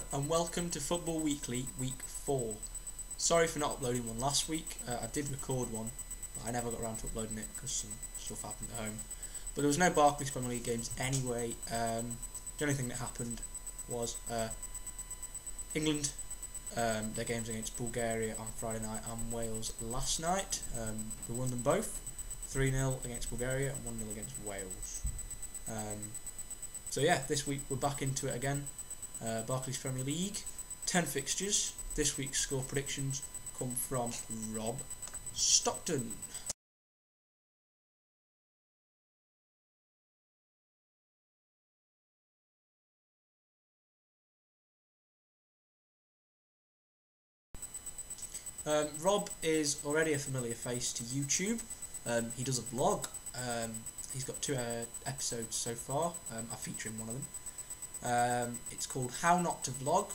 Hello and welcome to Football Weekly Week 4. Sorry for not uploading one last week. I did record one, but I never got around to uploading it because some stuff happened at home. But there was no Barclays Premier League games anyway. The only thing that happened was England, their games against Bulgaria on Friday night and Wales last night. We won them both, 3-0 against Bulgaria and 1-0 against Wales. So yeah, this week we're back into it again. Barclays Premier League, 10 fixtures. This week's score predictions come from Rob Stockton. Rob is already a familiar face to YouTube. He does a vlog. He's got 2 episodes so far. I feature in one of them. It's called How Not to Vlog.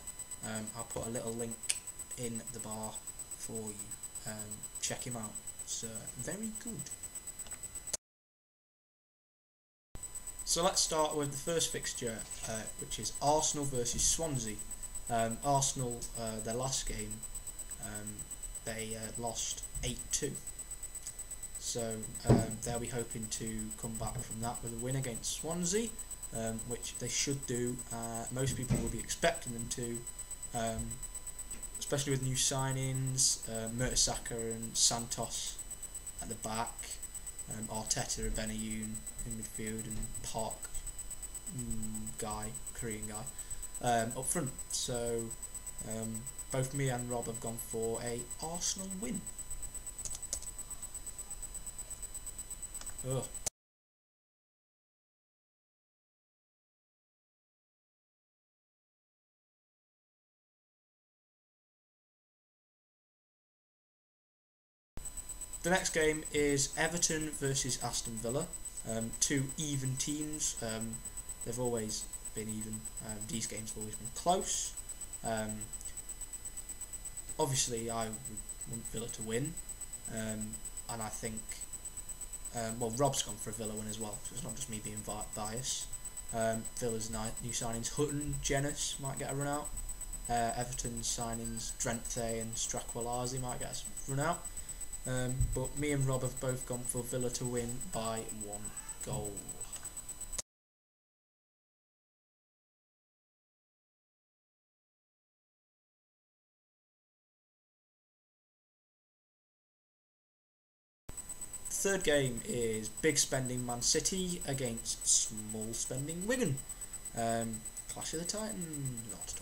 I'll put a little link in the bar for you. Check him out. It's very good. So let's start with the first fixture, which is Arsenal versus Swansea. Arsenal, their last game, they lost 8-2. So they'll be hoping to come back from that with a win against Swansea. Which they should do. Most people will be expecting them to, especially with new signings, MrZakory and Santos at the back, Arteta and Benayoun in midfield, and Park Korean guy, up front. So both me and Rob have gone for a Arsenal win. Ugh. The next game is Everton versus Aston Villa. 2 even teams. They've always been even. These games have always been close. Obviously, I want Villa to win, and I think. Well, Rob's gone for a Villa win as well, so it's not just me being biased. Villa's new signings, Hutton, Jenas might get a run out. Everton's signings, Drenthe and Strakwalazi might get a run out. But me and Rob have both gone for Villa to win by 1 goal. The third game is big spending Man City against small spending Wigan. Clash of the Titans? Not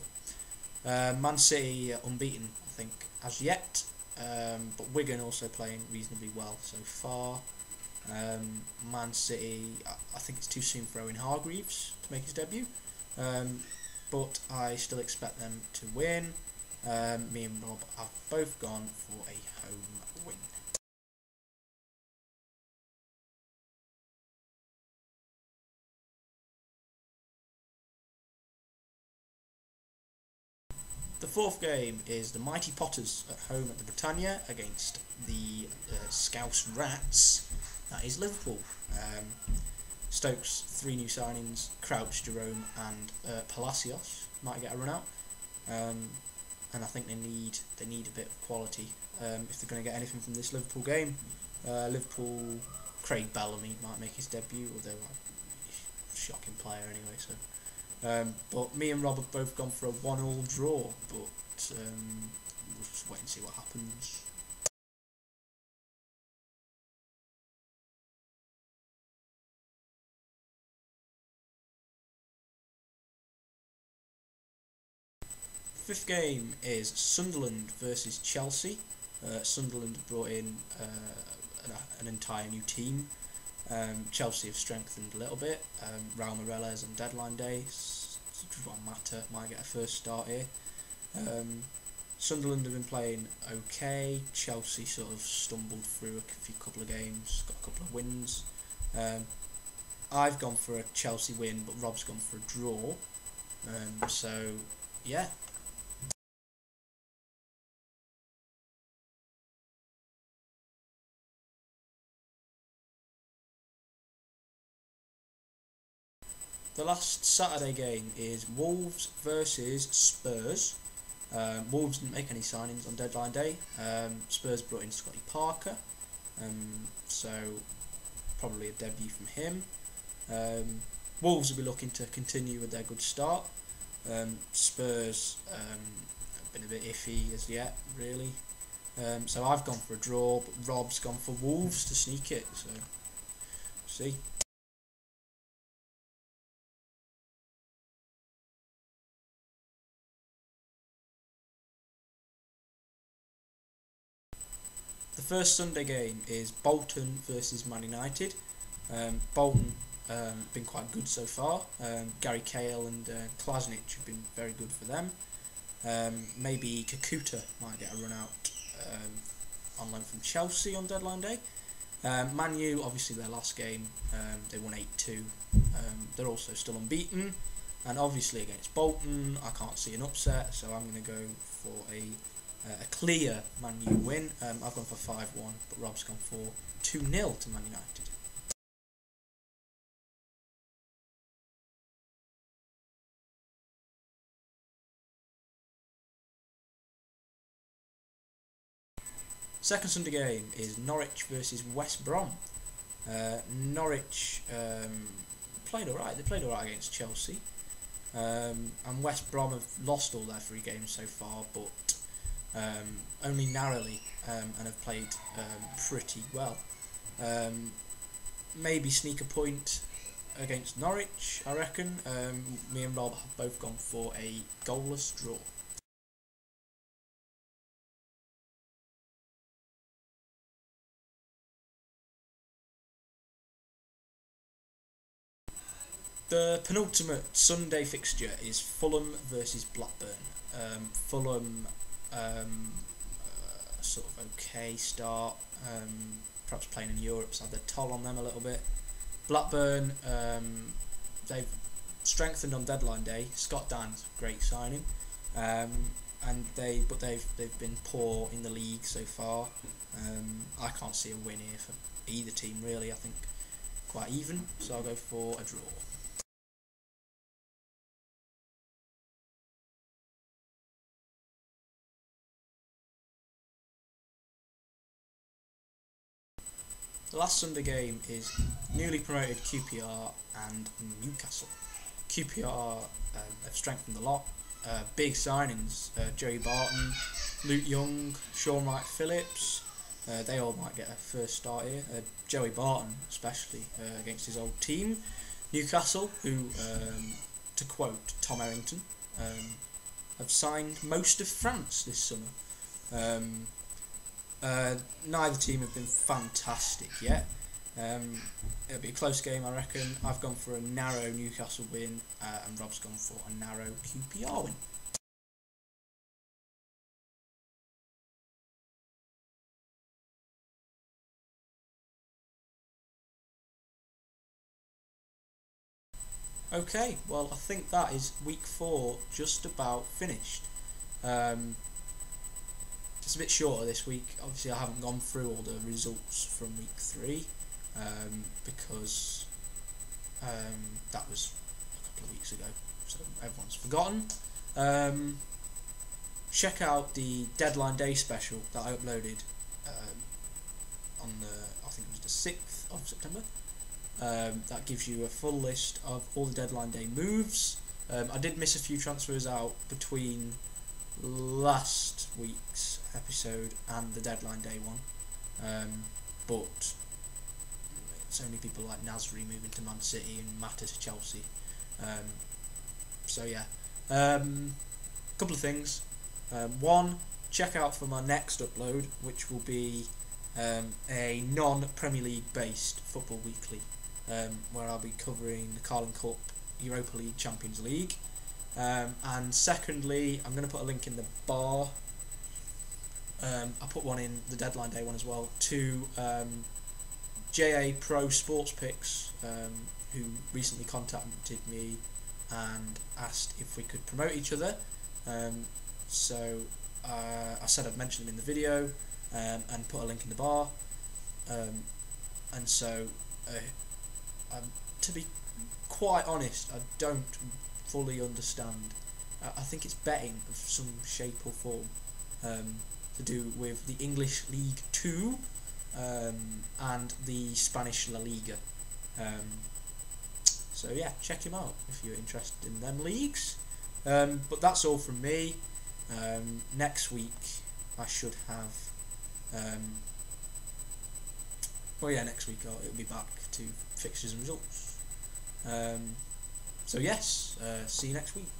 at all. Man City unbeaten, I think, as yet. But Wigan also playing reasonably well so far. Man City, I think it's too soon for Owen Hargreaves to make his debut, but I still expect them to win. Me and Rob have both gone for a home win. The fourth game is the Mighty Potters at home at the Britannia against the Scouse Rats. That is Liverpool. Stokes, 3 new signings, Crouch, Jerome and Palacios might get a run out. And I think they need a bit of quality if they're going to get anything from this Liverpool game. Liverpool, Craig Bellamy might make his debut, although he's a shocking player anyway. So. But me and Rob have both gone for a 1-1 draw, but we'll just wait and see what happens. Fifth game is Sunderland versus Chelsea. Sunderland have brought in an entire new team. Chelsea have strengthened a little bit. Raul Meireles on deadline day. Mata might get a first start here. Sunderland have been playing okay. Chelsea sort of stumbled through a couple of games, got a couple of wins. I've gone for a Chelsea win, but Rob's gone for a draw. So yeah. The last Saturday game is Wolves versus Spurs. Wolves didn't make any signings on deadline day. Spurs brought in Scotty Parker, so probably a debut from him. Wolves will be looking to continue with their good start. Spurs have been a bit iffy as yet, really. So I've gone for a draw, but Rob's gone for Wolves to sneak it. So, see. The first Sunday game is Bolton versus Man United. Bolton been quite good so far. Gary Cahill and Klasnic have been very good for them. Maybe Kakuta might get a run out on loan from Chelsea on deadline day. Man U, obviously their last game, they won 8-2. They're also still unbeaten. And obviously against Bolton, I can't see an upset, so I'm going to go for a clear Man U win. I've gone for 5-1, but Rob's gone for 2-0 to Man United. Second Sunday game is Norwich versus West Brom. Norwich played alright. They played alright against Chelsea, and West Brom have lost all their 3 games so far, but only narrowly, and have played pretty well. Maybe sneak a point against Norwich, I reckon. Me and Rob have both gone for a goalless draw. The penultimate Sunday fixture is Fulham versus Blackburn. Fulham, sort of okay start, perhaps playing in Europe's had their toll on them a little bit. Blackburn, they've strengthened on deadline day. Scott Dan's great signing, and they've been poor in the league so far. I can't see a win here for either team really. I think quite even, so I'll go for a draw. The last Sunday game is newly promoted QPR and Newcastle. QPR have strengthened a lot. Big signings: Joey Barton, Luke Young, Sean Wright-Phillips. They all might get a first start here. Joey Barton, especially against his old team, Newcastle, who, to quote Tom Errington, have signed most of France this summer. Neither team have been fantastic yet. It'll be a close game, I reckon. I've gone for a narrow Newcastle win, and Rob's gone for a narrow QPR win. Okay, well I think that is week 4 just about finished. It's a bit shorter this week. Obviously I haven't gone through all the results from week 3 because that was a couple of weeks ago, so everyone's forgotten. Check out the deadline day special that I uploaded on I think it was the 6th of September. That gives you a full list of all the deadline day moves. I did miss a few transfers out between last week's episode and the deadline day one, but it's only people like Nasri moving to Man City and Mata to Chelsea. So yeah, couple of things. One, check out for my next upload, which will be a non-Premier League based Football Weekly, where I'll be covering the Carling Cup, Europa League, Champions League. And secondly, I'm going to put a link in the bar. I'll put one in the deadline day one as well, to JA Pro Sports Picks, who recently contacted me and asked if we could promote each other. So I said I'd mention them in the video, and put a link in the bar. And so to be quite honest, I don't fully understand. I think it's betting of some shape or form, to do with the English League 2 and the Spanish La Liga. So yeah, check him out if you're interested in them leagues. But that's all from me. Next week I should have next week it'll be back to fixtures and results. So yes, see you next week.